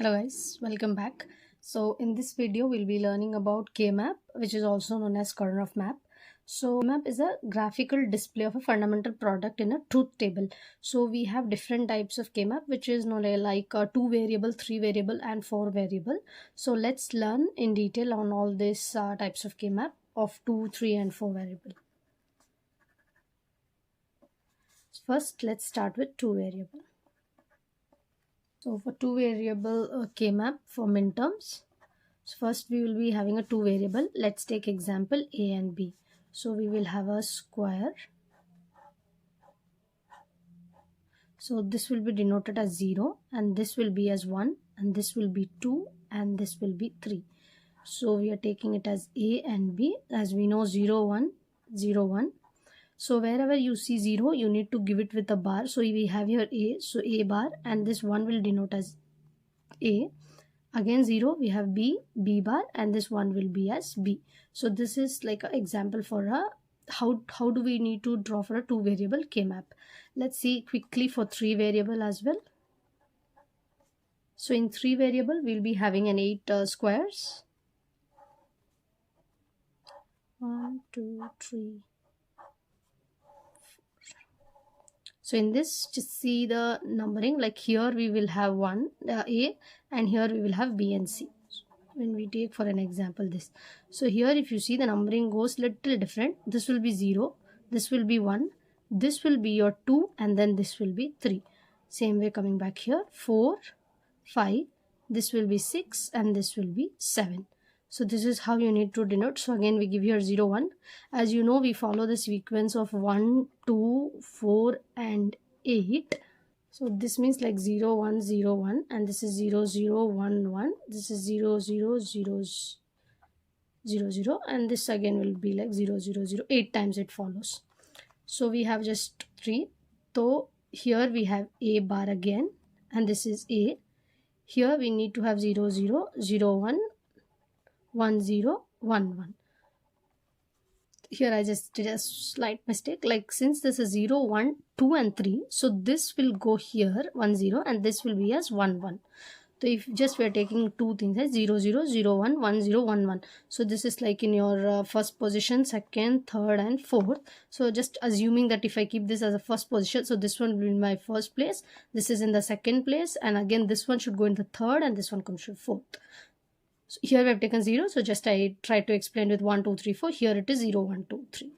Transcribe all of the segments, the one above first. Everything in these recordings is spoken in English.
Hello guys, welcome back. So in this video we'll be learning about K-map, which is also known as Karnaugh Map. So K-map is a graphical display of a fundamental product in a truth table. So we have different types of K-map, which is known like 2 variable, 3 variable and 4 variable. So let's learn in detail on all these types of K-map of 2, 3 and 4 variable. First let's start with 2 variable. So for 2 variable K-map for minterms, so first we will be having a 2 variable. Let's take example A and B. So we will have a square. So this will be denoted as 0 and this will be as 1 and this will be 2 and this will be 3. So we are taking it as A and B, as we know 0, 1, 0, 1. So wherever you see 0, you need to give it with a bar. So we have here A, so A bar, and this 1 will denote as A. Again 0, we have B, B bar, and this 1 will be as B. So this is like an example for a how do we need to draw for a 2 variable K-map. Let's see quickly for 3 variable as well. So in 3 variable, we'll be having an 8 squares. 1, 2, 3. So in this, just see the numbering, like here we will have 1 A and here we will have B and C. When we take for an example this, so here if you see the numbering goes little different. This will be 0, this will be 1, this will be your 2 and then this will be 3. Same way coming back here 4, 5, this will be 6 and this will be 7. So this is how you need to denote. So again we give here 0, 1. As you know, we follow the sequence of 1, 2, 4 and 8. So this means like 0, 1, 0, 1 and this is 0, 0, 1, 1. This is 0, 0, 0, 0, 0 and this again will be like 0, 0, 0. 8 times it follows. So we have just 3. So here we have A bar again and this is A. Here we need to have 0, 0, 0, 1, 1, 0, 1, 1. Here I just did a slight mistake, like since this is 0, 1, 2 and 3, so this will go here 1, 0 and this will be as 1, 1. So if just we are taking two things as 0, 0, 0, 1, 1, 0, 1, 1. So this is like in your first position, second, third and fourth. So just assuming that if I keep this as a first position, so this one will be in my first place, this is in the second place, and again this one should go in the third and this one comes to fourth. So here we have taken 0. So just I try to explain with 1, 2, 3, 4. Here it is 0, 1, 2, 3.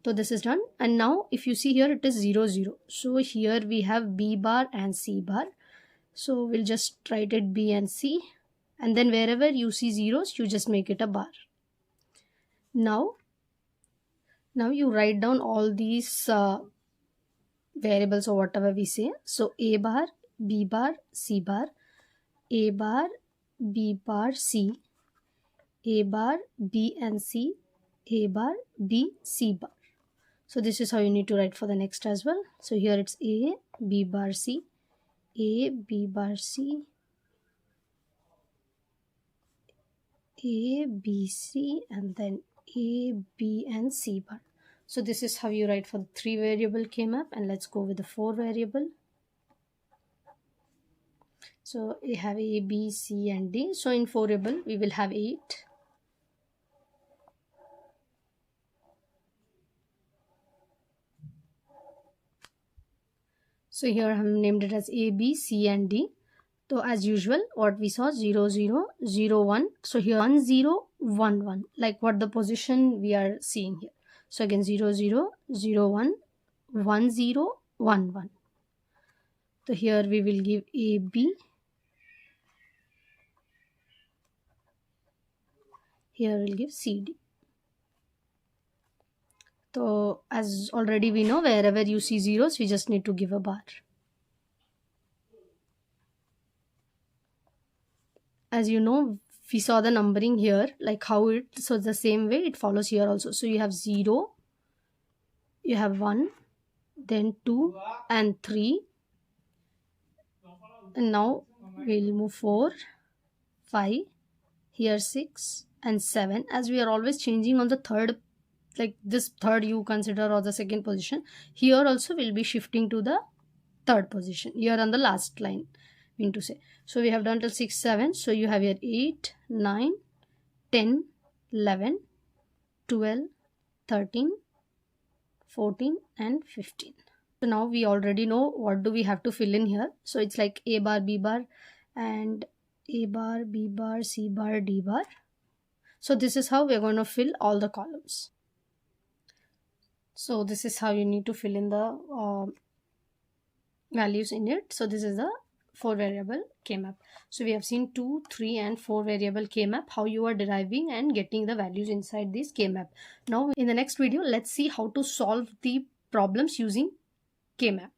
So this is done. And now if you see here it is 0, 0. So here we have B bar and C bar. So we'll just write it B and C. And then wherever you see zeros, you just make it a bar. Now you write down all these variables or whatever we say. So A bar, B bar, C bar, A bar, B bar, C, A bar, B and C, A bar, B, C bar. So this is how you need to write for the next as well. So here it's A, B bar, C, A, B bar, C, A, B, C, and then A, B and C bar. So this is how you write for the 3 variable K-map, and let's go with the 4 variable. So we have A, B, C and D. So in 4 variable we will have 8. So here I have named it as A, B, C and D. So as usual what we saw 0, 0, 0, 1. So here 1, 0, 1, 1, like what the position we are seeing here. So again 0, 0, 0, 1, 1, 0, 1, 1. So here we will give A, B. Here we'll give CD. So as already we know, wherever you see zeros, we just need to give a bar. As you know, we saw the numbering here, like how it, so the same way it follows here also. So you have 0, you have 1, then 2 and 3. And now we'll move 4, 5, here 6 and 7. As we are always changing on the third, like this third you consider or the second position, here also we'll be shifting to the third position here on the last line. mean to say. So we have done till 6 7. So you have here 8 9 10 11 12 13 14 and 15. So now we already know what do we have to fill in here. So it's like a bar, b bar, and a bar, b bar, c bar, d bar. So this is how we're going to fill all the columns. So this is how you need to fill in the values in it. So this is the 4 variable K-map. So we have seen 2, 3 and 4 variable K-map, how you are deriving and getting the values inside this K-map. Now in the next video, let's see how to solve the problems using K-map.